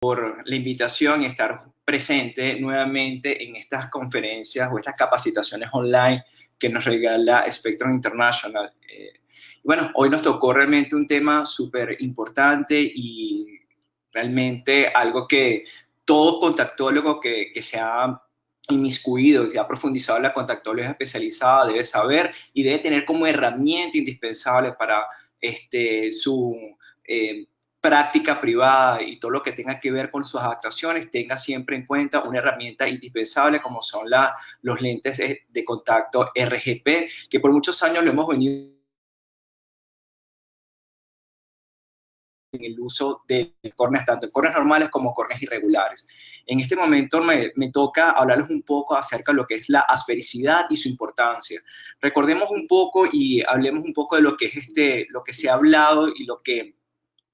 por la invitación y estar presente nuevamente en estas conferencias o estas capacitaciones online que nos regala Spectrum International. Bueno, hoy nos tocó realmente un tema súper importante y realmente algo que todo contactólogo que se ha inmiscuido y que ha profundizado en la contactología especializada debe saber y debe tener como herramienta indispensable para su práctica privada y todo lo que tenga que ver con sus adaptaciones, tenga siempre en cuenta una herramienta indispensable como son los lentes de contacto RGP, que por muchos años lo hemos venido en el uso de córneas, tanto en córneas normales como córneas irregulares. En este momento me toca hablarles un poco acerca de lo que es la asfericidad y su importancia. Recordemos un poco y hablemos un poco de lo que es lo que se ha hablado y lo que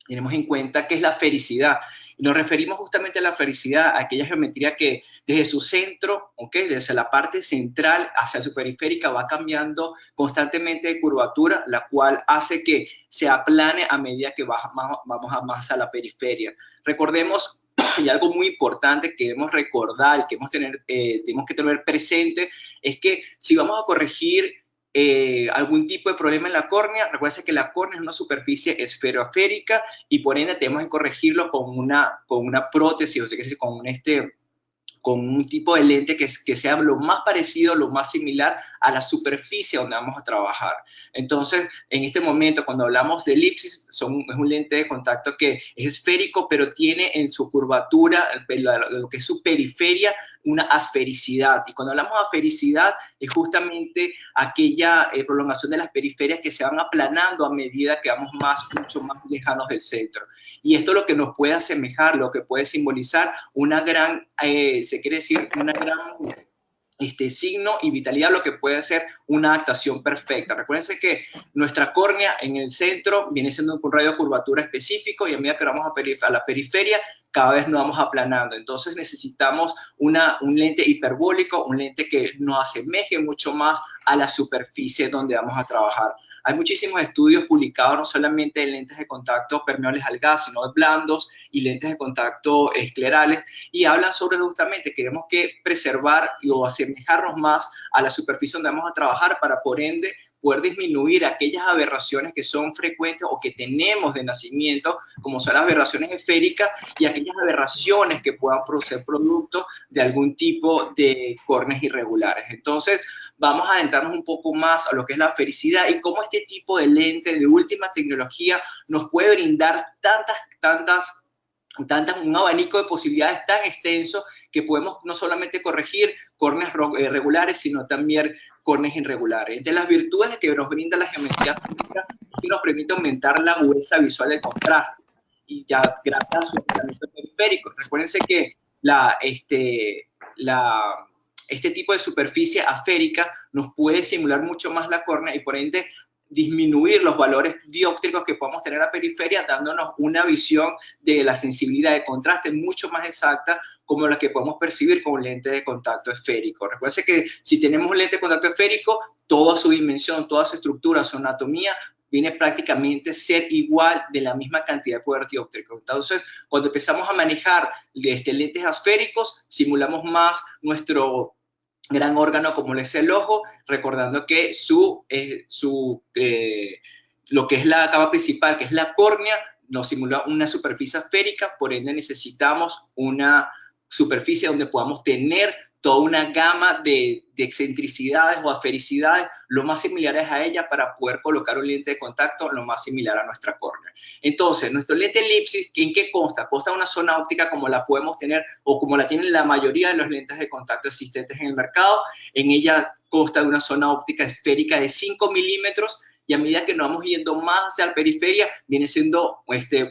tenemos en cuenta, que es la esfericidad. Y nos referimos justamente a la esfericidad, a aquella geometría que desde su centro, desde la parte central hacia su periférica, va cambiando constantemente de curvatura, la cual hace que se aplane a medida que vamos más a la periferia. Recordemos, y algo muy importante que debemos recordar, que tenemos que tener presente, es que si vamos a corregir algún tipo de problema en la córnea, recuerden que la córnea es una superficie esferoesférica y por ende tenemos que corregirlo con una prótesis, o sea, con un tipo de lente que sea lo más parecido, lo más similar a la superficie donde vamos a trabajar. Entonces, en este momento, cuando hablamos de elipsis, es un lente de contacto que es esférico, pero tiene en su curvatura, lo que es su periferia, una asfericidad. Y cuando hablamos de asfericidad, es justamente aquella prolongación de las periferias que se van aplanando a medida que vamos mucho más lejanos del centro. Y esto es lo que nos puede asemejar, lo que puede simbolizar una gran, se quiere decir, una gran signo y vitalidad, lo que puede ser una adaptación perfecta. Recuérdense que nuestra córnea en el centro viene siendo un radio de curvatura específico y a medida que vamos a la periferia, cada vez nos vamos aplanando. Entonces necesitamos un lente hiperbólico, un lente que nos asemeje mucho más a la superficie donde vamos a trabajar. Hay muchísimos estudios publicados, no solamente de lentes de contacto permeables al gas, sino de blandos y lentes de contacto esclerales, y hablan sobre justamente que tenemos que preservar o asemejarnos más a la superficie donde vamos a trabajar para, por ende, poder disminuir aquellas aberraciones que son frecuentes o que tenemos de nacimiento, como son las aberraciones esféricas y aquellas aberraciones que puedan ser producto de algún tipo de córneas irregulares. Entonces, vamos a adentrarnos un poco más a lo que es la esfericidad y cómo este tipo de lente de última tecnología nos puede brindar un abanico de posibilidades tan extenso que podemos no solamente corregir córneas regulares, sino también córneas irregulares. Entre las virtudes que nos brinda la geometría esférica es que nos permite aumentar la agudeza visual del contraste, y ya gracias a su tratamiento periférico. Recuérdense que este tipo de superficie esférica nos puede simular mucho más la córnea y por ende disminuir los valores dióptricos que podamos tener a periferia, dándonos una visión de la sensibilidad de contraste mucho más exacta como la que podemos percibir con un lente de contacto esférico. Recuerden que si tenemos un lente de contacto esférico, toda su dimensión, toda su estructura, su anatomía viene prácticamente a ser igual, de la misma cantidad de poder dióptrico. Entonces, cuando empezamos a manejar lentes esféricos, simulamos más nuestro gran órgano como lo es el ojo, recordando que lo que es la capa principal, que es la córnea, nos simula una superficie esférica, por ende necesitamos una superficie donde podamos tener toda una gama de excentricidades o esfericidades lo más similares a ella para poder colocar un lente de contacto lo más similar a nuestra córnea. Entonces, nuestro lente elipsis, ¿en qué consta? Consta de una zona óptica como la podemos tener o como la tienen la mayoría de los lentes de contacto existentes en el mercado. En ella consta de una zona óptica esférica de 5 milímetros, y a medida que nos vamos yendo más hacia la periferia, vienen siendo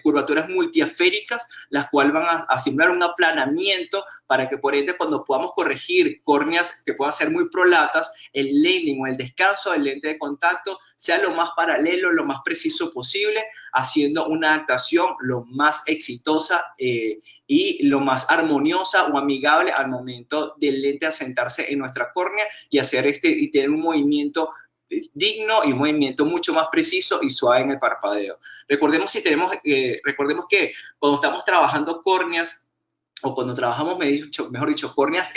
curvaturas multiesféricas, las cuales van a simular un aplanamiento para que, por ende, cuando podamos corregir córneas que puedan ser muy prolatas, el landing o el descanso del lente de contacto sea lo más paralelo, lo más preciso posible, haciendo una adaptación lo más exitosa y lo más armoniosa o amigable al momento del lente asentarse en nuestra córnea y y tener un movimiento digno y un movimiento mucho más preciso y suave en el parpadeo. Recordemos que cuando estamos trabajando córneas, o cuando trabajamos, mejor dicho, córneas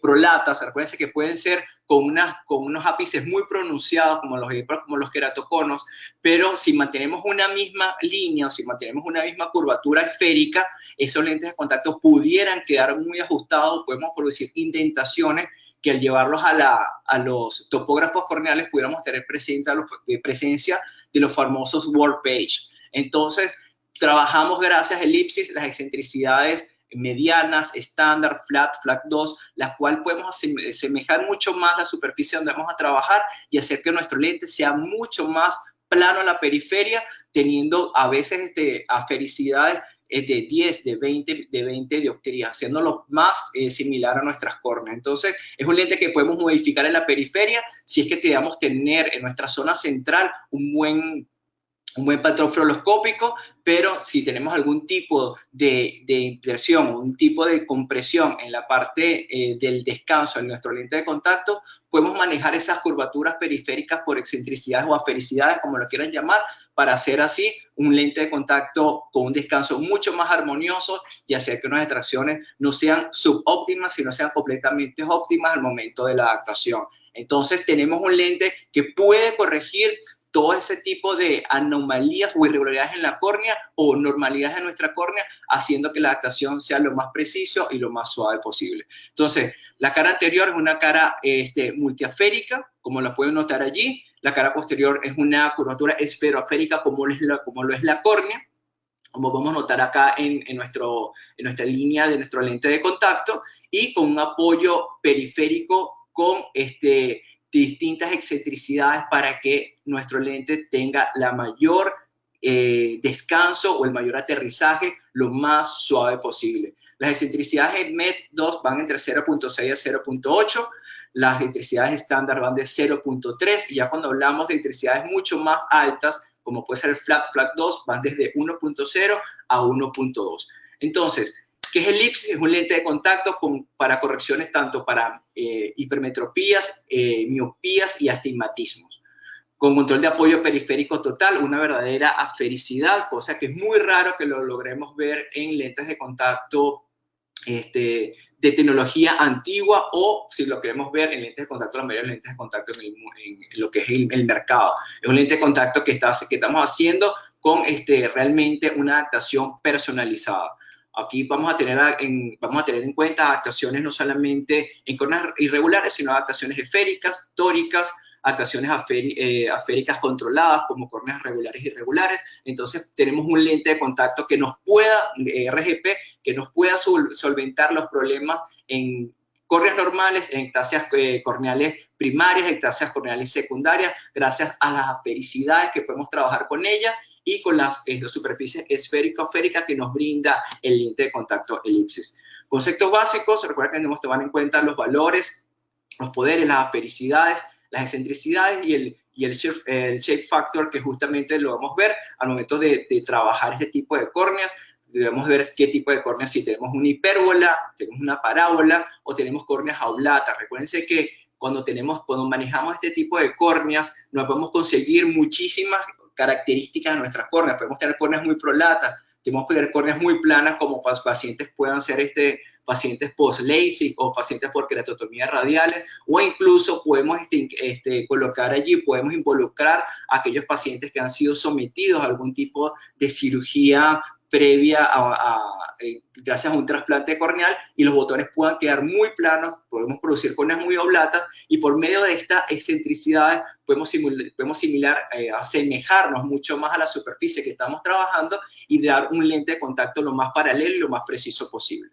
prolatas, recuérdense que pueden ser con unos ápices muy pronunciados, como los queratoconos, pero si mantenemos una misma línea o si mantenemos una misma curvatura esférica, esos lentes de contacto pudieran quedar muy ajustados, podemos producir indentaciones que al llevarlos a los topógrafos corneales pudiéramos tener presencia de los famosos warp edge. Entonces, trabajamos gracias a elipsis las excentricidades medianas, estándar, flat 2, las cuales podemos asemejar mucho más la superficie donde vamos a trabajar y hacer que nuestro lente sea mucho más plano en la periferia, teniendo a veces asfericidades de 10, de 20 dioptrías, haciéndolo más similar a nuestras córneas. Entonces, es un lente que podemos modificar en la periferia si es que queremos tener en nuestra zona central un buen patrón fluoroscópico, pero si tenemos algún tipo de inversión o un tipo de compresión en la parte del descanso en nuestro lente de contacto, podemos manejar esas curvaturas periféricas por excentricidades o asfericidades, como lo quieran llamar, para hacer así un lente de contacto con un descanso mucho más armonioso y hacer que unas extracciones no sean subóptimas, sino sean completamente óptimas al momento de la adaptación. Entonces, tenemos un lente que puede corregir todo ese tipo de anomalías o irregularidades en la córnea o normalidades en nuestra córnea, haciendo que la adaptación sea lo más preciso y lo más suave posible. Entonces, la cara anterior es una cara multiaférica, como la pueden notar allí. La cara posterior es una curvatura esferoaférica, como lo es la córnea, como podemos notar acá en nuestra línea de nuestro lente de contacto, y con un apoyo periférico con distintas excentricidades para que nuestro lente tenga la mayor descanso o el mayor aterrizaje lo más suave posible. Las excentricidades en MET2 van entre 0.6 a 0.8, las excentricidades estándar van de 0.3, y ya cuando hablamos de excentricidades mucho más altas, como puede ser el flat 2, van desde 1.0 a 1.2. Entonces, ¿qué es elipsis? Es un lente de contacto para correcciones tanto para hipermetropías, miopías y astigmatismos. Con control de apoyo periférico total, una verdadera asfericidad, cosa que es muy raro que lo logremos ver en lentes de contacto de tecnología antigua, o si lo queremos ver en lentes de contacto, la mayoría de lentes de contacto en lo que es el mercado. Es un lente de contacto que estamos haciendo con realmente una adaptación personalizada. Aquí vamos a tener en cuenta adaptaciones no solamente en córneas irregulares, sino adaptaciones esféricas, tóricas, adaptaciones aféricas controladas como córneas regulares y irregulares. Entonces tenemos un lente de contacto que nos pueda, RGP, que nos pueda solventar los problemas en córneas normales, en ectasias corneales primarias, ectasias corneales secundarias, gracias a las afericidades que podemos trabajar con ellas y con las superficies esférico-aféricas que nos brinda el lente de contacto elipsis. Conceptos básicos: recuerda que tenemos que tomar en cuenta los valores, los poderes, las afericidades, las excentricidades y el shape factor, que justamente lo vamos a ver al momento de trabajar este tipo de córneas. Debemos ver qué tipo de córneas, si tenemos una hipérbola, tenemos una parábola o tenemos córneas oblatas. Recuérdense que cuando manejamos este tipo de córneas, no podemos conseguir muchísimas características de nuestras córneas. Podemos tener córneas muy prolatas, tenemos que tener córneas muy planas, como pacientes puedan ser pacientes post-LASIK o pacientes por keratotomías radiales, o incluso podemos colocar allí, podemos involucrar a aquellos pacientes que han sido sometidos a algún tipo de cirugía previa gracias a un trasplante corneal, y los botones puedan quedar muy planos, podemos producir córneas muy oblatas, y por medio de estas excentricidades podemos asemejarnos mucho más a la superficie que estamos trabajando y dar un lente de contacto lo más paralelo y lo más preciso posible.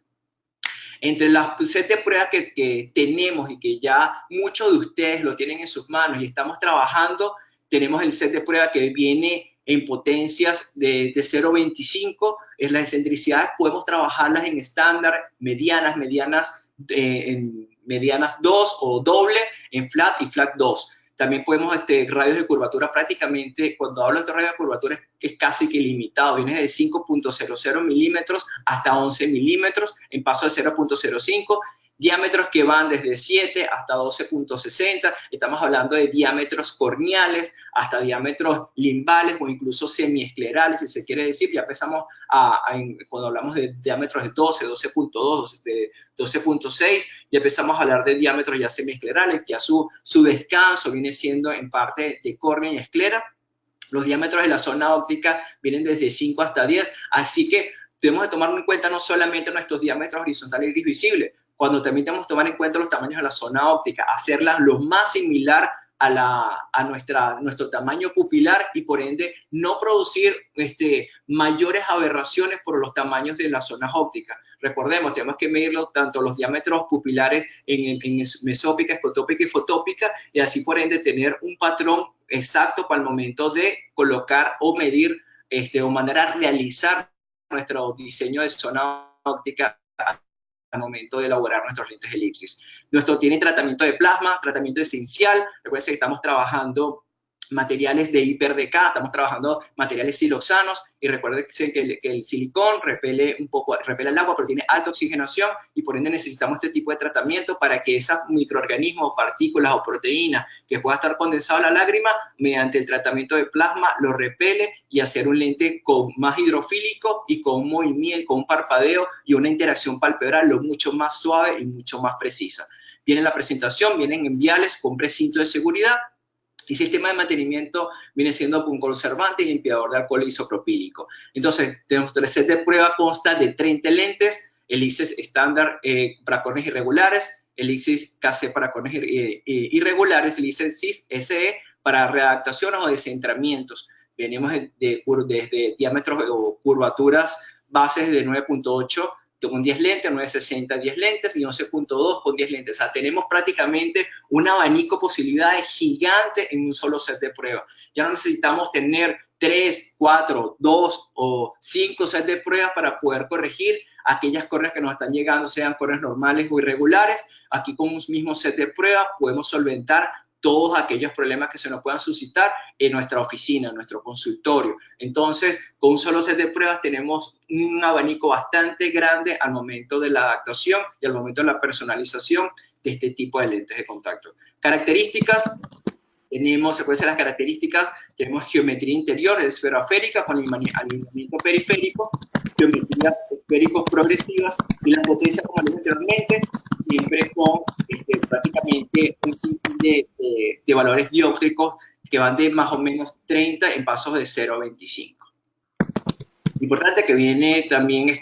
Entre las set de pruebas que tenemos y que ya muchos de ustedes lo tienen en sus manos y estamos trabajando, tenemos el set de prueba que viene en potencias de 0.25, es las excentricidades, podemos trabajarlas en estándar, medianas 2 o doble, en flat y flat 2. También podemos, radios de curvatura prácticamente, cuando hablo de radios de curvatura es casi que ilimitado, viene de 5.00 milímetros hasta 11 milímetros, en paso de 0.05, diámetros que van desde 7 hasta 12.60, estamos hablando de diámetros corneales hasta diámetros limbales o incluso semiesclerales, si se quiere decir. Ya empezamos cuando hablamos de diámetros de 12, 12.2, de 12.6, ya empezamos a hablar de diámetros ya semiesclerales, que a su descanso viene siendo en parte de córnea y esclera. Los diámetros de la zona óptica vienen desde 5 hasta 10, así que debemos de tomar en cuenta no solamente nuestros diámetros horizontales y gris visible, cuando también tenemos que tomar en cuenta los tamaños de la zona óptica, hacerlas lo más similar a nuestro tamaño pupilar y por ende no producir mayores aberraciones por los tamaños de las zonas ópticas. Recordemos, tenemos que medirlo tanto los diámetros pupilares en mesópica, escotópica y fotópica y así por ende tener un patrón exacto para el momento de colocar o medir o mandar a realizar nuestro diseño de zona óptica al momento de elaborar nuestros lentes elipsis. Nuestro tiene tratamiento de plasma, tratamiento esencial. Recuerden que estamos trabajando materiales de hiper-DK, estamos trabajando materiales siloxanos y recuerden que el silicón repele el agua, pero tiene alta oxigenación y por ende necesitamos este tipo de tratamiento para que esos microorganismos, partículas o proteínas que pueda estar condensado en la lágrima, mediante el tratamiento de plasma lo repele y hacer un lente más hidrofílico y con un movimiento, con un parpadeo y una interacción palpebral lo mucho más suave y mucho más precisa. Viene la presentación, vienen en viales con precinto de seguridad. Y sistema de mantenimiento viene siendo un conservante y limpiador de alcohol isopropílico. Entonces, tenemos 3 sets de prueba, consta de 30 lentes, el ICES estándar para córneas irregulares, el ICES KC para córneas irregulares, el ICES CIS SE para readaptaciones o descentramientos. Venimos desde diámetros o curvaturas bases de 9.8 con 10 lentes, 960 10 lentes y 11.2 con 10 lentes. O sea, tenemos prácticamente un abanico de posibilidades gigante en un solo set de prueba. Ya no necesitamos tener 3, 4, 2 o 5 sets de pruebas para poder corregir aquellas córneas que nos están llegando, sean córneas normales o irregulares. Aquí con un mismo set de pruebas podemos solventar todos aquellos problemas que se nos puedan suscitar en nuestra oficina, en nuestro consultorio. Entonces, con un solo set de pruebas tenemos un abanico bastante grande al momento de la adaptación y al momento de la personalización de este tipo de lentes de contacto. Características. Se pueden ser las características, tenemos geometría interior esferoesférica con alineamiento periférico, geometrías esféricos progresivas y la potencia, como les dije anteriormente, siempre con prácticamente un sinfín de valores dióptricos que van de más o menos 30 en pasos de 0 a 25. Importante que viene también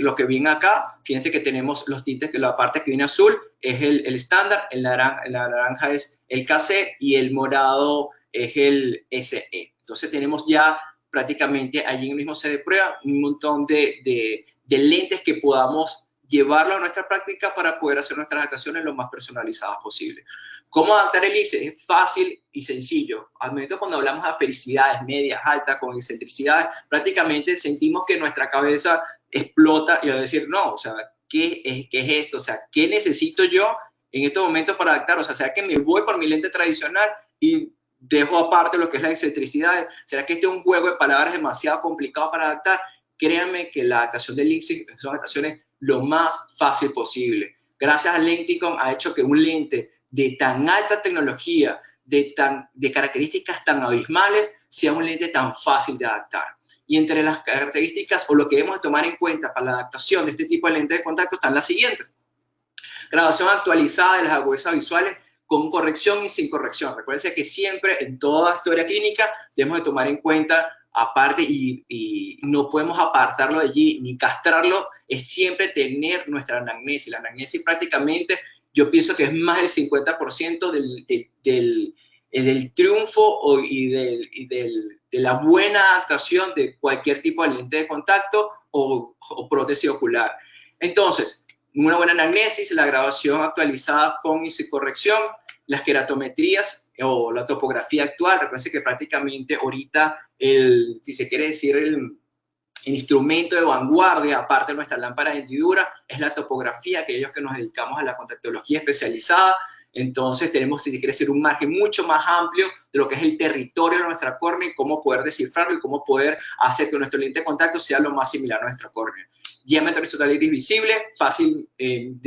lo que viene acá, fíjense que tenemos los tintes, que la parte que viene azul es el estándar, el naranja es el KC y el morado es el SE. Entonces tenemos ya prácticamente allí en el mismo set de prueba un montón de lentes que podamos llevarlo a nuestra práctica para poder hacer nuestras adaptaciones lo más personalizadas posible. ¿Cómo adaptar el ICES? Es fácil y sencillo. Al momento cuando hablamos de felicidades medias, altas, con excentricidades, prácticamente sentimos que nuestra cabeza explota y va a decir, no, o sea, ¿qué es esto? O sea, ¿qué necesito yo en estos momentos para adaptar? O sea, ¿será que me voy por mi lente tradicional y dejo aparte lo que es la excentricidad? ¿Será que este es un juego de palabras demasiado complicado para adaptar? Créanme que la adaptación del ICES son adaptaciones lo más fácil posible. Gracias al Lenticon ha hecho que un lente de tan alta tecnología, de características tan abismales, sea un lente tan fácil de adaptar. Y entre las características o lo que debemos tomar en cuenta para la adaptación de este tipo de lentes de contacto están las siguientes. Graduación actualizada de las agudezas visuales con corrección y sin corrección. Recuerden que siempre en toda historia clínica debemos de tomar en cuenta, aparte, y no podemos apartarlo de allí ni castrarlo, es siempre tener nuestra anamnesis. La anamnesis prácticamente yo pienso que es más del 50% del triunfo de la buena adaptación de cualquier tipo de lente de contacto o prótesis ocular. Entonces, una buena anamnesis, la graduación actualizada con y sin corrección, las queratometrías o la topografía actual. Recuerden que prácticamente ahorita, si se quiere decir, el instrumento de vanguardia, aparte de nuestra lámpara de hendidura, es la topografía, aquellos que nos dedicamos a la contactología especializada. Entonces tenemos, si se quiere, ser un margen mucho más amplio de lo que es el territorio de nuestra córnea y cómo poder descifrarlo y cómo poder hacer que nuestro lente de contacto sea lo más similar a nuestra córnea. Diámetro horizontal iris visible,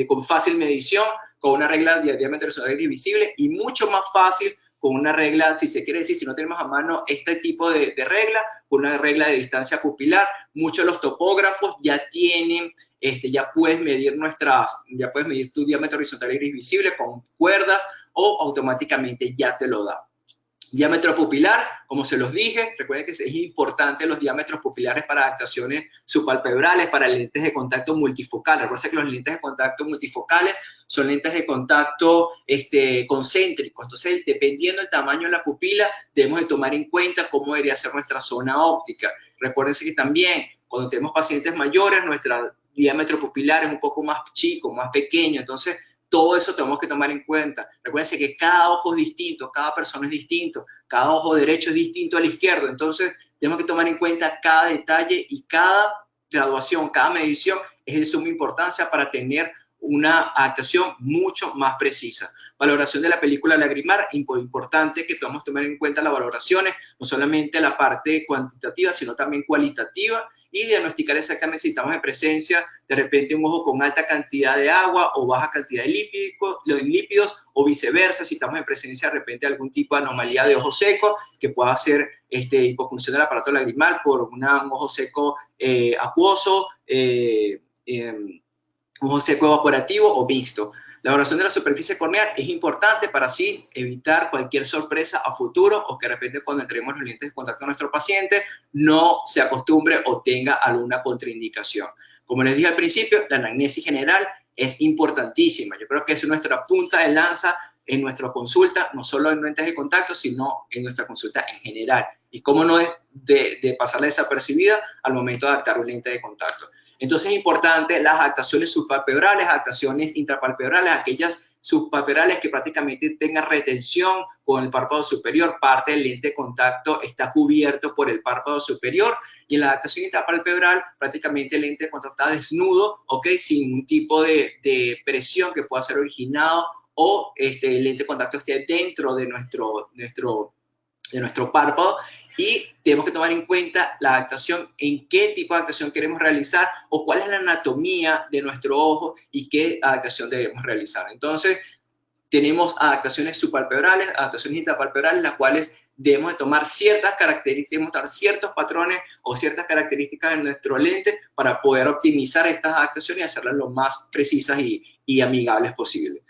con fácil medición, con una regla de diámetro horizontal iris visible, y mucho más fácil con una regla, si se quiere decir, si no tenemos a mano este tipo de regla, con una regla de distancia pupilar. Muchos de los topógrafos ya tienen, ya puedes medir tu diámetro horizontal iris visible con cuerdas, o automáticamente ya te lo da. Diámetro pupilar, como se los dije, recuerden que es importante los diámetros pupilares para adaptaciones subpalpebrales, para lentes de contacto multifocales. Recuerden que los lentes de contacto multifocales son lentes de contacto concéntricos. Entonces, dependiendo del tamaño de la pupila, debemos de tomar en cuenta cómo debería ser nuestra zona óptica. Recuerden que también, cuando tenemos pacientes mayores, nuestro diámetro pupilar es un poco más chico, más pequeño. Entonces, todo eso tenemos que tomar en cuenta. Recuérdense que cada ojo es distinto, cada persona es distinto, cada ojo derecho es distinto al izquierdo. Entonces, tenemos que tomar en cuenta cada detalle, y cada graduación, cada medición es de suma importancia para tener una adaptación mucho más precisa. Valoración de la película lagrimal, importante que tomemos en cuenta las valoraciones, no solamente la parte cuantitativa, sino también cualitativa, y diagnosticar exactamente si estamos en presencia de repente un ojo con alta cantidad de agua o baja cantidad de lípidos, o viceversa, si estamos en presencia de repente de algún tipo de anomalía de ojo seco, que pueda ser hipofunción del aparato lagrimal por un ojo seco acuoso, ojo seco evaporativo o mixto. La evaluación de la superficie corneal es importante para así evitar cualquier sorpresa a futuro, o que de repente cuando entremos los lentes de contacto a nuestro paciente no se acostumbre o tenga alguna contraindicación. Como les dije al principio, la anamnesis general es importantísima. Yo creo que es nuestra punta de lanza en nuestra consulta, no solo en lentes de contacto, sino en nuestra consulta en general. Y cómo no es de pasarla desapercibida al momento de adaptar un lente de contacto. Entonces es importante las adaptaciones subpalpebrales, adaptaciones intrapalpebrales, aquellas subpalpebrales que prácticamente tengan retención con el párpado superior. Parte del lente de contacto está cubierto por el párpado superior, y en la adaptación intrapalpebral prácticamente el lente de contacto está desnudo, sin ningún tipo de presión que pueda ser originado, o el lente de contacto esté dentro de nuestro párpado. Y tenemos que tomar en cuenta la adaptación, en qué tipo de adaptación queremos realizar, o cuál es la anatomía de nuestro ojo y qué adaptación debemos realizar. Entonces, tenemos adaptaciones subpalpebrales, adaptaciones intrapalpebrales, las cuales debemos de tomar ciertas características, mostrar ciertos patrones o ciertas características en nuestro lente para poder optimizar estas adaptaciones y hacerlas lo más precisas y amigables posible.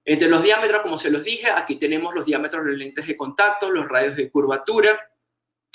Entre los diámetros, como se los dije, aquí tenemos los diámetros de los lentes de contacto, los radios de curvatura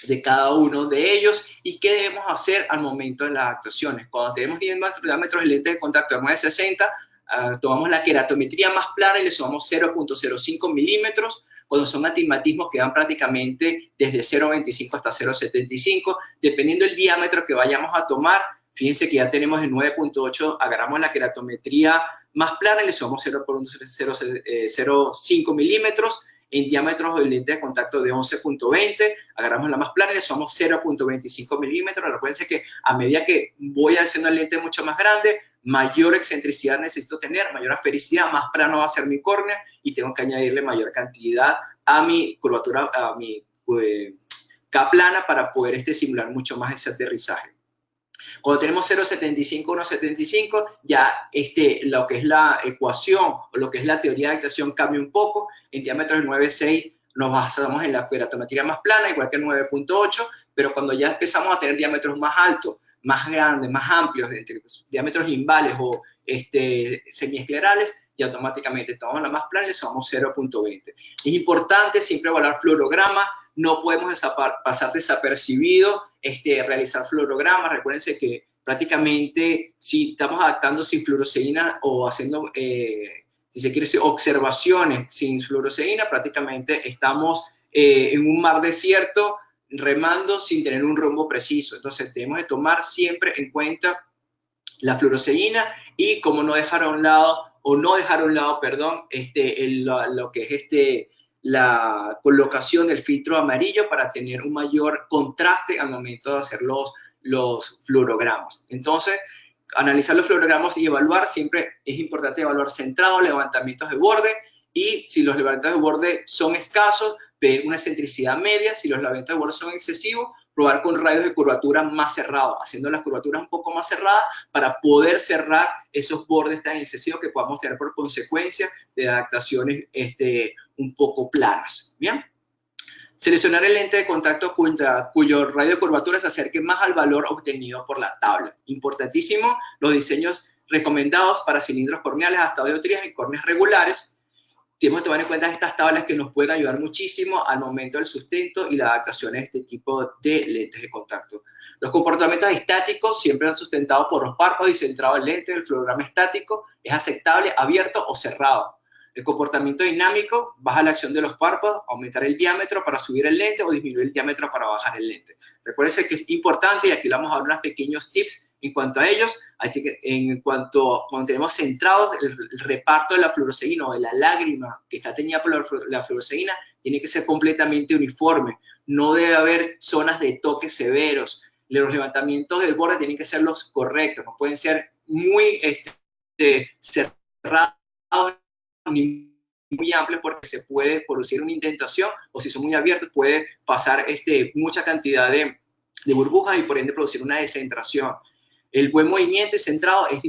de cada uno de ellos, y qué debemos hacer al momento de las adaptaciones. Cuando tenemos diámetros de lentes de contacto de 9,60, tomamos la queratometría más plana y le sumamos 0,05 milímetros. Cuando son astigmatismos que van prácticamente desde 0,25 hasta 0,75, dependiendo del diámetro que vayamos a tomar. Fíjense que ya tenemos el 9,8, agarramos la queratometría más plana y le sumamos 0,05 milímetros. En diámetros de lente de contacto de 11,20, agarramos la más plana y le sumamos 0,25 milímetros. Recuerden que a medida que voy haciendo el lente mucho más grande, mayor excentricidad necesito tener, mayor asfericidad, más plano va a ser mi córnea, y tengo que añadirle mayor cantidad a mi curvatura, a mi K plana, para poder simular mucho más ese aterrizaje. Cuando tenemos 0,75, 1,75, ya lo que es la ecuación o lo que es la teoría de adaptación cambia un poco. En diámetros de 9,6 nos basamos en la queratometría más plana, igual que el 9,8, pero cuando ya empezamos a tener diámetros más altos, más grandes, más amplios, diámetros limbales o semiesclerales, y automáticamente tomamos la más plana y le sumamos 0,20. Es importante siempre evaluar fluorograma. No podemos pasar desapercibido realizar fluorogramas. Recuérdense que prácticamente si estamos adaptando sin fluoresceína o haciendo, si se quiere decir, observaciones sin fluoresceína, prácticamente estamos en un mar desierto remando sin tener un rumbo preciso. Entonces debemos de tomar siempre en cuenta la fluoresceína, y cómo no dejar a un lado, perdón, lo que es la colocación del filtro amarillo para tener un mayor contraste al momento de hacer los fluorogramas. Entonces, analizar los fluorogramas y evaluar, siempre es importante evaluar centrado, levantamientos de borde, y si los levantes de borde son escasos, pedir una excentricidad media. Si los levantes de borde son excesivos, probar con radios de curvatura más cerrados, haciendo las curvaturas un poco más cerradas para poder cerrar esos bordes tan excesivos que podamos tener por consecuencia de adaptaciones un poco planas. Bien. Seleccionar el lente de contacto cuyo radio de curvatura se acerque más al valor obtenido por la tabla. Importantísimo, los diseños recomendados para cilindros corneales hasta dioptrías y córneas regulares. Tenemos que tomar en cuenta estas tablas que nos pueden ayudar muchísimo al momento del sustento y la adaptación a este tipo de lentes de contacto. Los comportamientos estáticos siempre han sustentado por los párpados y centrado el lente del fluorograma estático. Es aceptable abierto o cerrado. El comportamiento dinámico, baja la acción de los párpados, aumentar el diámetro para subir el lente o disminuir el diámetro para bajar el lente. Recuerden que es importante, y aquí le vamos a dar unos pequeños tips en cuanto a ellos. Cuando tenemos centrado el reparto de la fluoresceína o de la lágrima que está teñida por la fluoresceína, tiene que ser completamente uniforme. No debe haber zonas de toques severos. Los levantamientos del borde tienen que ser los correctos, no pueden ser muy cerrados ni muy amplios porque se puede producir una indentación, o si son muy abiertos puede pasar mucha cantidad de burbujas y por ende producir una descentración. El buen movimiento y centrado es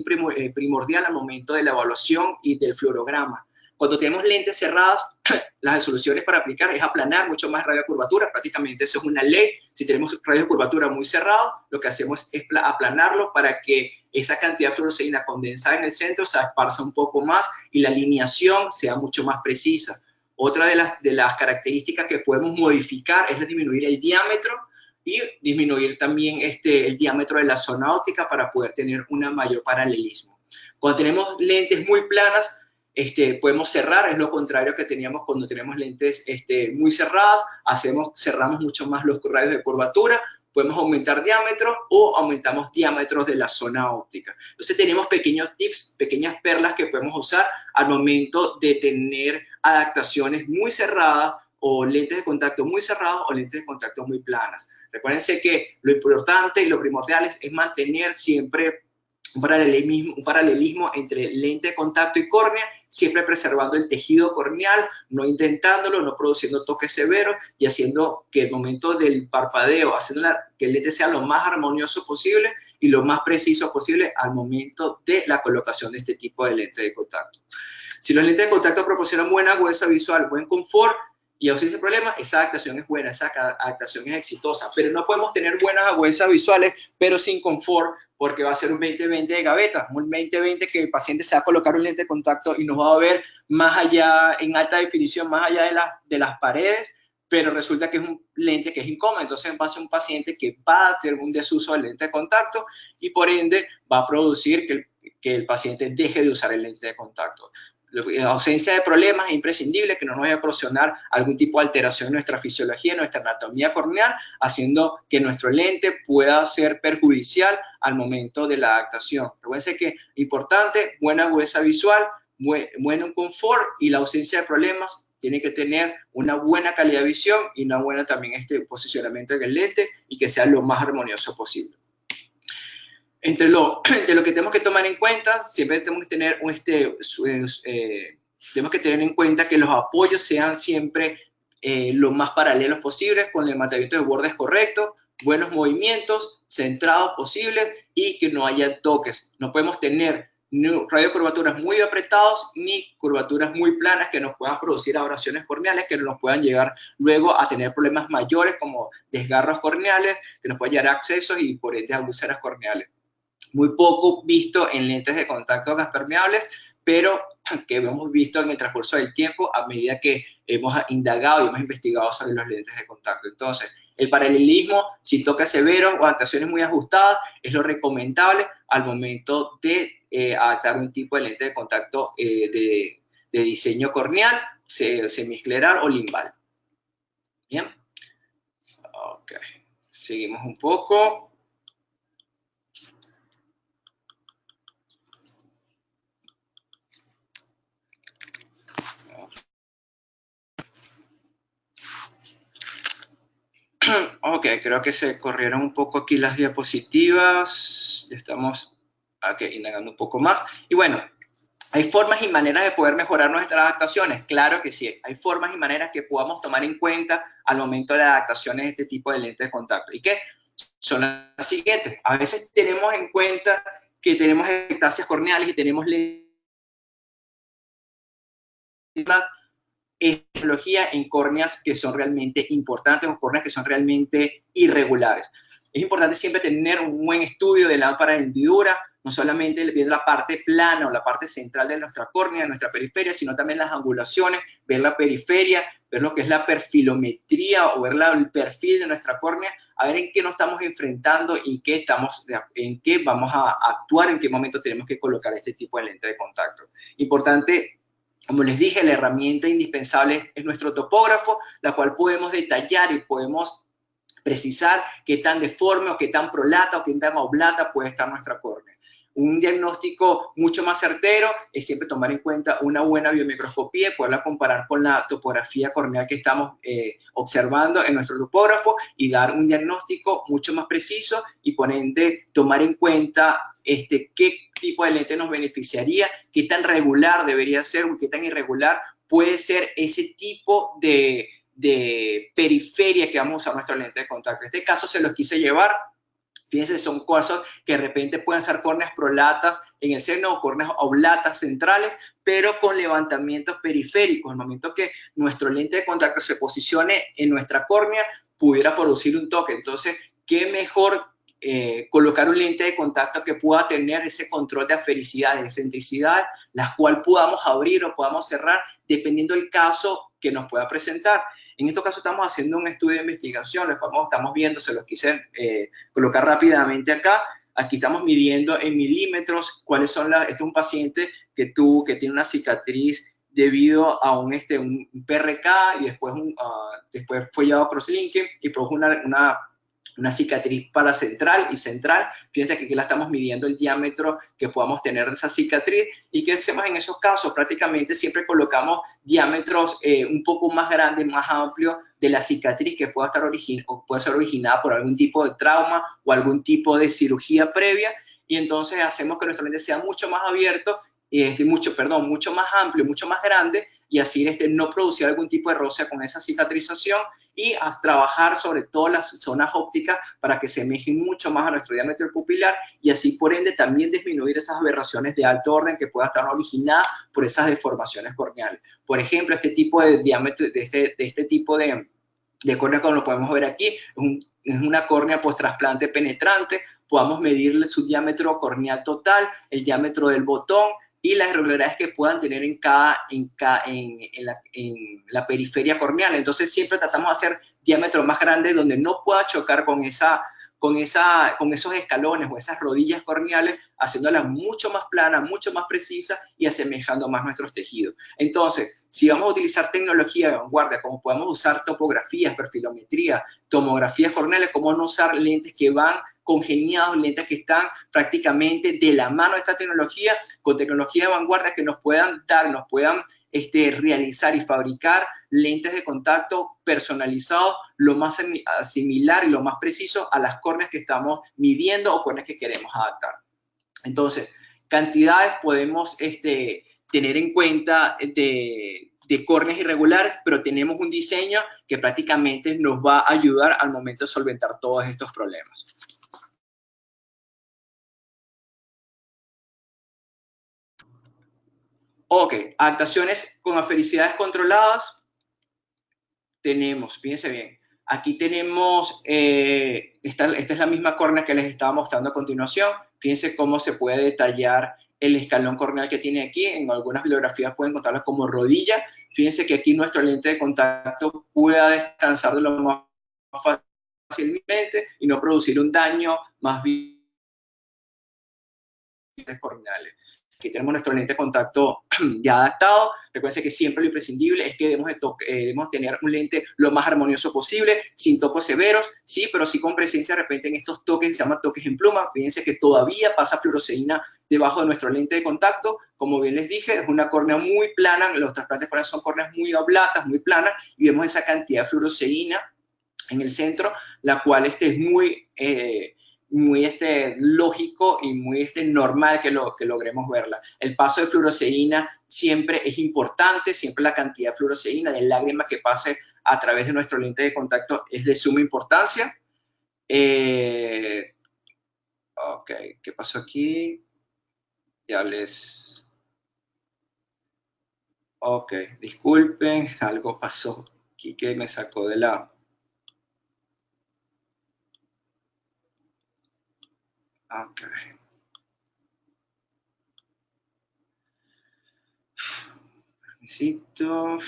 primordial al momento de la evaluación y del fluorograma. Cuando tenemos lentes cerradas, las soluciones para aplicar es aplanar mucho más radio de curvatura, prácticamente eso es una ley. Si tenemos radio de curvatura muy cerrado, lo que hacemos es aplanarlo para que esa cantidad de fluoresceína condensada en el centro se esparza un poco más y la alineación sea mucho más precisa. Otra de las características que podemos modificar es disminuir el diámetro y disminuir también el diámetro de la zona óptica para poder tener un mayor paralelismo. Cuando tenemos lentes muy planas, podemos cerrar, es lo contrario que teníamos cuando tenemos lentes muy cerradas, cerramos mucho más los radios de curvatura, podemos aumentar diámetro o aumentamos diámetros de la zona óptica. Entonces tenemos pequeños tips, pequeñas perlas que podemos usar al momento de tener adaptaciones muy cerradas o lentes de contacto muy cerrados o lentes de contacto muy planas. Recuérdense que lo importante y lo primordial es mantener siempre un paralelismo entre lente de contacto y córnea, siempre preservando el tejido corneal, no intentándolo, no produciendo toques severos y haciendo que el momento del parpadeo, que el lente sea lo más armonioso posible y lo más preciso posible al momento de la colocación de este tipo de lente de contacto. Si los lentes de contacto proporcionan buena agudeza visual, buen confort y ausencia de problemas, esa adaptación es buena, esa adaptación es exitosa, pero no podemos tener buenas agudezas visuales, pero sin confort, porque va a ser un 20-20 de gaveta, un 20-20 que el paciente se va a colocar un lente de contacto y nos va a ver más allá, en alta definición, más allá de las paredes, pero resulta que es un lente que es incómodo, entonces va a ser un paciente que va a tener un desuso del lente de contacto y por ende va a producir que el paciente deje de usar el lente de contacto. La ausencia de problemas es imprescindible, que no nos vaya a ocasionar algún tipo de alteración en nuestra fisiología, en nuestra anatomía corneal, haciendo que nuestro lente pueda ser perjudicial al momento de la adaptación. Recuerden que importante, buena agudeza visual, buen confort y la ausencia de problemas tiene que tener una buena calidad de visión y una buena también posicionamiento del lente y que sea lo más armonioso posible. Entre lo que tenemos que tomar en cuenta, siempre tenemos que tener tenemos que tener en cuenta que los apoyos sean siempre lo más paralelos posibles, con el levantamiento de bordes correctos, buenos movimientos, centrados posibles y que no haya toques. No podemos tener radio de curvaturas muy apretados ni curvaturas muy planas que nos puedan producir abrasiones corneales que nos puedan llegar luego a tener problemas mayores como desgarros corneales, que nos puedan llegar a abscesos y por ende a úlceras corneales. Muy poco visto en lentes de contacto gas permeables, pero que hemos visto en el transcurso del tiempo a medida que hemos indagado y hemos investigado sobre los lentes de contacto. Entonces, el paralelismo, sin toques severos o adaptaciones muy ajustadas, es lo recomendable al momento de adaptar un tipo de lente de contacto de diseño corneal, semiescleral o limbal. Bien. Ok. Seguimos un poco. Ok, creo que se corrieron un poco aquí las diapositivas. Ya estamos indagando un poco más. Y bueno, ¿Hay formas y maneras de poder mejorar nuestras adaptaciones? Claro que sí. Hay formas y maneras que podamos tomar en cuenta al momento de las adaptaciones de este tipo de lentes de contacto. ¿Y qué? Son las siguientes. A veces tenemos en cuenta que tenemos ectasias corneales y tenemos lentes tecnología en córneas que son realmente importantes o córneas que son realmente irregulares. Es importante siempre tener un buen estudio de lámpara de hendidura, no solamente viendo la parte plana o la parte central de nuestra córnea, de nuestra periferia, sino también las angulaciones, ver la periferia, ver lo que es la perfilometría o ver el perfil de nuestra córnea, a ver en qué nos estamos enfrentando y en qué vamos a actuar, en qué momento tenemos que colocar este tipo de lente de contacto. Importante, como les dije, la herramienta indispensable es nuestro topógrafo, la cual podemos detallar y podemos precisar qué tan deforme o qué tan prolata o qué tan oblata puede estar nuestra córnea. Un diagnóstico mucho más certero es siempre tomar en cuenta una buena biomicroscopía y poderla comparar con la topografía corneal que estamos observando en nuestro topógrafo y dar un diagnóstico mucho más preciso y por ende tomar en cuenta qué tipo de lente nos beneficiaría, qué tan regular debería ser o qué tan irregular puede ser ese tipo de periferia que vamos a usar nuestra lente de contacto. En este caso se los quise llevar. Fíjense, son cosas que de repente pueden ser córneas prolatas en el seno o córneas oblatas centrales, pero con levantamientos periféricos. En el momento que nuestro lente de contacto se posicione en nuestra córnea, pudiera producir un toque. Entonces, ¿qué mejor colocar un lente de contacto que pueda tener ese control de afericidad, de excentricidad, la cual podamos abrir o podamos cerrar dependiendo del caso que nos pueda presentar? En este caso estamos haciendo un estudio de investigación, lo cual estamos viendo, se los quise colocar rápidamente acá. Aquí estamos midiendo en milímetros cuáles son las... Este es un paciente que tiene una cicatriz debido a un PRK y después fue llevado a crosslinking y produjo una cicatriz paracentral y central. Fíjense que aquí la estamos midiendo el diámetro que podamos tener de esa cicatriz. ¿Y qué hacemos en esos casos? Prácticamente siempre colocamos diámetros un poco más grandes, más amplios de la cicatriz que pueda puede ser originada por algún tipo de trauma o algún tipo de cirugía previa. Y entonces hacemos que nuestro lente sea mucho más abierto, mucho más amplio, mucho más grande, y así no producir algún tipo de roce con esa cicatrización y a trabajar sobre todo las zonas ópticas para que se semejen mucho más a nuestro diámetro pupilar y así por ende también disminuir esas aberraciones de alto orden que puedan estar originadas por esas deformaciones corneales. Por ejemplo, este tipo de diámetro, de este tipo de córnea, como lo podemos ver aquí, es una córnea post-trasplante penetrante. Podamos medirle su diámetro corneal total, el diámetro del botón y las irregularidades que puedan tener en la periferia corneal. Entonces siempre tratamos de hacer diámetros más grandes donde no pueda chocar con esos escalones o esas rodillas corneales, haciéndolas mucho más planas, mucho más precisas y asemejando más nuestros tejidos. Entonces, si vamos a utilizar tecnología de vanguardia, como podemos usar topografías, perfilometría, tomografías corneales, cómo no usar lentes que van congeniados, lentes que están prácticamente de la mano de esta tecnología, con tecnología de vanguardia que nos puedan realizar y fabricar lentes de contacto personalizados lo más similar y lo más preciso a las córneas que estamos midiendo o córneas que queremos adaptar. Entonces, cantidades podemos tener en cuenta de córneas irregulares, pero tenemos un diseño que prácticamente nos va a ayudar al momento de solventar todos estos problemas. Ok, adaptaciones con afericidades controladas. Fíjense bien, aquí tenemos, esta es la misma córnea que les estaba mostrando a continuación. Fíjense cómo se puede detallar el escalón corneal que tiene aquí. En algunas bibliografías pueden encontrarlo como rodilla. Fíjense que aquí nuestro lente de contacto pueda descansar de lo más fácilmente y no producir un daño más bien corneales. Aquí tenemos nuestro lente de contacto ya adaptado. Recuerden que siempre lo imprescindible es que debemos tener un lente lo más armonioso posible, sin tocos severos, sí, pero sí con presencia de repente en estos toques que se llaman toques en pluma. Fíjense que todavía pasa fluoresceína debajo de nuestro lente de contacto. Como bien les dije, es una córnea muy plana. Los trasplantes corneales son córneas muy oblatas, muy planas, y vemos esa cantidad de fluoresceína en el centro, la cual es muy lógico y muy normal que logremos verla. El paso de fluoresceína siempre es importante, siempre la cantidad de fluoresceína, de lágrimas que pase a través de nuestro lente de contacto es de suma importancia. Ok, ¿qué pasó aquí? Ya les... Ok, disculpen, algo pasó aquí que me sacó de la... Ok. Necesito...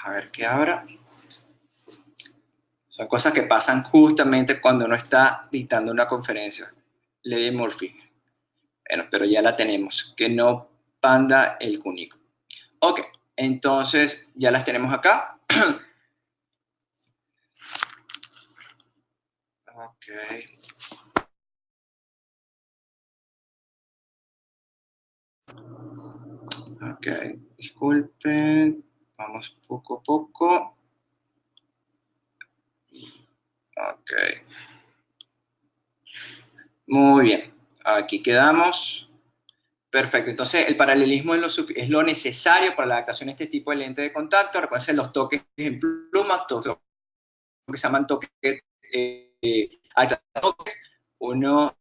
A ver qué abra. Son cosas que pasan justamente cuando uno está dictando una conferencia. Ley Murphy. Bueno, pero ya la tenemos. Que no panda el cúnico. Ok, entonces ya las tenemos acá. Ok. Ok, disculpen. Vamos poco a poco. Ok. Muy bien. Aquí quedamos. Perfecto. Entonces, el paralelismo es lo necesario para la adaptación a este tipo de lente de contacto. Recuerden los toques en pluma, toques que se llaman toques, uno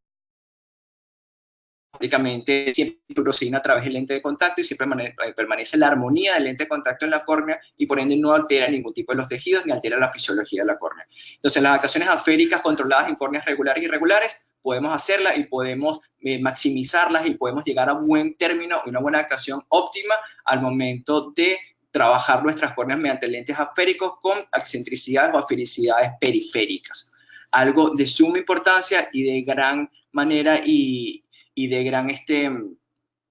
prácticamente siempre procede a través del lente de contacto y siempre permanece la armonía del lente de contacto en la córnea y por ende no altera ningún tipo de los tejidos ni altera la fisiología de la córnea. Entonces, las adaptaciones aféricas controladas en córneas regulares y irregulares podemos hacerlas y podemos maximizarlas y podemos llegar a buen término y una buena adaptación óptima al momento de trabajar nuestras córneas mediante lentes aféricos con excentricidades o afericidades periféricas. Algo de suma importancia y de gran manera y de gran,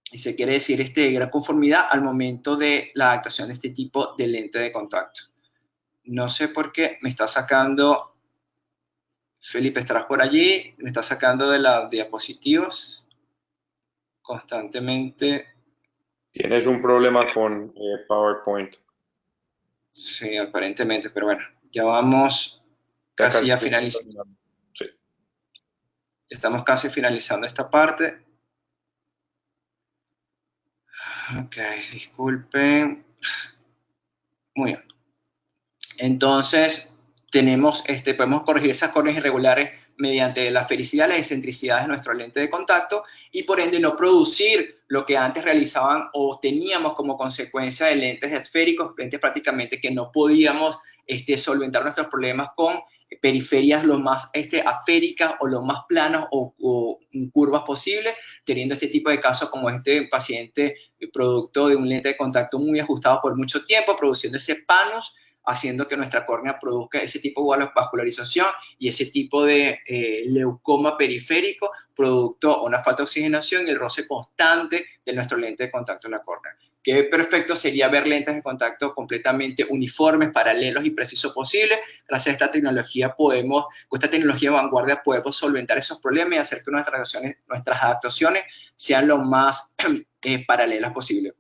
se quiere decir, gran conformidad al momento de la adaptación de este tipo de lente de contacto. No sé por qué me está sacando, Felipe, estarás por allí, me está sacando de las diapositivas constantemente. Tienes un problema con PowerPoint. Sí, aparentemente, pero bueno, ya vamos casi a finalizar. Sí. Estamos casi finalizando esta parte. Ok, disculpen. Muy bien. Entonces, podemos corregir esas córneas irregulares mediante la fericidad, las excentricidades de nuestro lente de contacto y por ende no producir lo que antes realizaban o teníamos como consecuencia de lentes esféricos, lentes prácticamente que no podíamos solventar nuestros problemas con periferias lo más aféricas o lo más planas o curvas posibles, teniendo este tipo de casos como este paciente producto de un lente de contacto muy ajustado por mucho tiempo, produciendo ese panus, haciendo que nuestra córnea produzca ese tipo de vascularización y ese tipo de leucoma periférico, producto de una falta de oxigenación y el roce constante de nuestro lente de contacto en la córnea. Qué perfecto sería ver lentes de contacto completamente uniformes, paralelos y precisos posibles. Gracias a esta tecnología con esta tecnología de vanguardia podemos solventar esos problemas y hacer que nuestras adaptaciones sean lo más paralelas posible.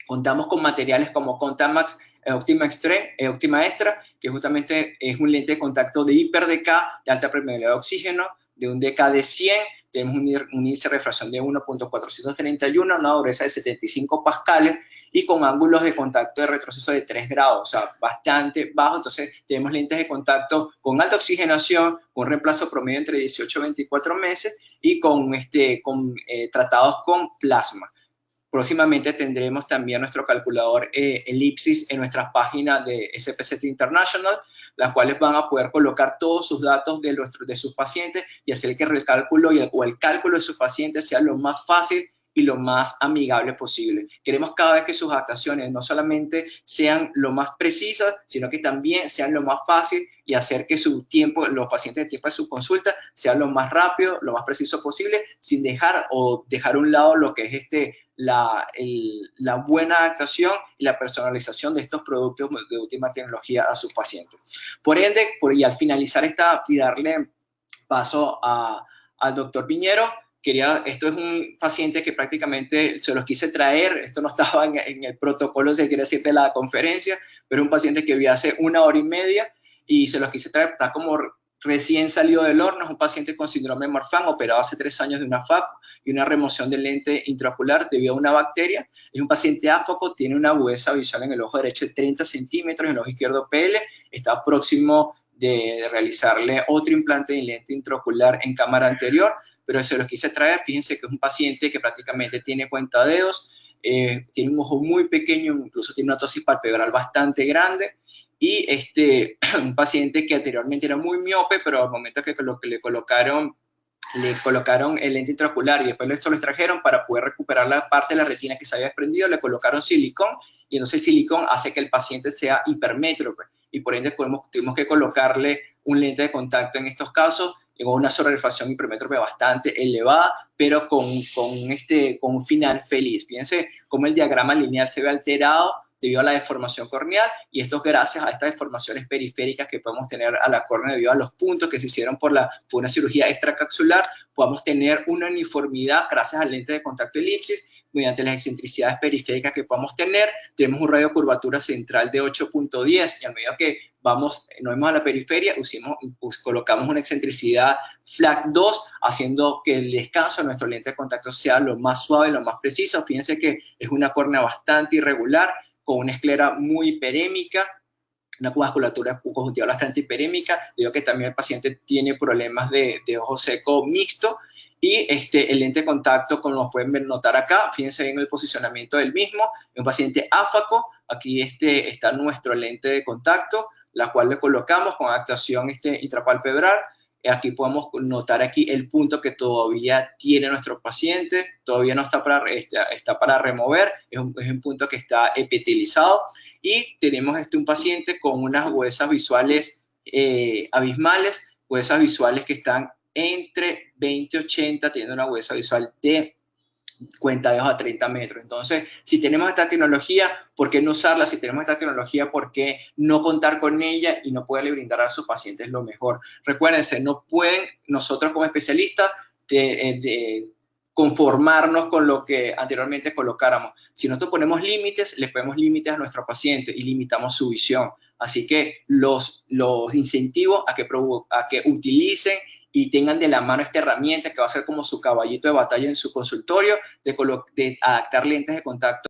Contamos con materiales como Contamax Optima Extra, que justamente es un lente de contacto de hiper DK, de alta permeabilidad de oxígeno, de un DK de 100, tenemos un índice de refracción de 1.431, una dureza de 75 pascales y con ángulos de contacto de retroceso de 3 grados, o sea, bastante bajo. Entonces, tenemos lentes de contacto con alta oxigenación, con reemplazo promedio entre 18 y 24 meses y tratados con plasma. Próximamente tendremos también nuestro calculador Ellipsis en nuestras páginas de SPCT International, las cuales van a poder colocar todos sus datos de sus pacientes y hacer que el cálculo o el cálculo de sus pacientes sea lo más fácil y lo más amigable posible. Queremos cada vez que sus adaptaciones no solamente sean lo más precisas, sino que también sean lo más fácil y hacer que los pacientes de tiempo de su consulta sean lo más rápido, lo más preciso posible, sin dejar a un lado lo que es la buena adaptación y la personalización de estos productos de última tecnología a sus pacientes. Por ende, y al finalizar y darle paso al doctor Piñero, esto es un paciente que prácticamente se los quise traer, esto no estaba en el protocolo, se quiere decir, de la conferencia, pero es un paciente que vi hace 1 hora y media y se los quise traer, está como recién salido del horno, es un paciente con síndrome de Marfan, operado hace 3 años de una FACO y una remoción del lente intraocular debido a una bacteria. Es un paciente áfaco, tiene una agudeza visual en el ojo derecho de 30 centímetros, en el ojo izquierdo PL, está próximo de realizarle otro implante de lente intraocular en cámara anterior, pero se los quise traer. Fíjense que es un paciente que prácticamente tiene cuentadedos, tiene un ojo muy pequeño, incluso tiene una ptosis palpebral bastante grande, y un paciente que anteriormente era muy miope, pero al momento que le colocaron el lente intraocular y después esto lo extrajeron para poder recuperar la parte de la retina que se había desprendido, le colocaron silicón, y entonces el silicón hace que el paciente sea hipermétrope, y por ende tuvimos que colocarle un lente de contacto en estos casos, con una sobrerefracción hipermétrope bastante elevada, pero con un final feliz. Fíjense cómo el diagrama lineal se ve alterado debido a la deformación corneal, y esto es gracias a estas deformaciones periféricas que podemos tener a la córnea debido a los puntos que se hicieron por una cirugía extracapsular. Podemos tener una uniformidad gracias al lente de contacto elipsis mediante las excentricidades periféricas que podemos tener. Tenemos un radio de curvatura central de 8.10, y a medida que nos vemos a la periferia, colocamos una excentricidad FLAC 2, haciendo que el descanso de nuestro lente de contacto sea lo más suave, lo más preciso. Fíjense que es una córnea bastante irregular, con una esclera muy hiperémica, una vasculatura conjuntiva bastante hiperémica, debido a que también el paciente tiene problemas de ojo seco mixto, y el lente de contacto, como nos pueden notar acá, fíjense en el posicionamiento del mismo, es un paciente áfaco. Aquí está nuestro lente de contacto, la cual le colocamos con actuación intrapalpebral. Aquí podemos notar aquí el punto que todavía tiene nuestro paciente, todavía no está para remover, es un punto que está epitelizado, y tenemos un paciente con unas huesas visuales abismales, huesas visuales que están entre 20 y 80, teniendo una huesa visual de cuentadedos a 30 metros. Entonces, si tenemos esta tecnología, ¿por qué no usarla? Si tenemos esta tecnología, ¿por qué no contar con ella y no poderle brindar a sus pacientes lo mejor? Recuérdense, no pueden nosotros como especialistas conformarnos con lo que anteriormente colocáramos. Si nosotros ponemos límites, le ponemos límites a nuestro paciente y limitamos su visión. Así que los incentivo a que utilicen y tengan de la mano esta herramienta que va a ser como su caballito de batalla en su consultorio, de adaptar lentes de contacto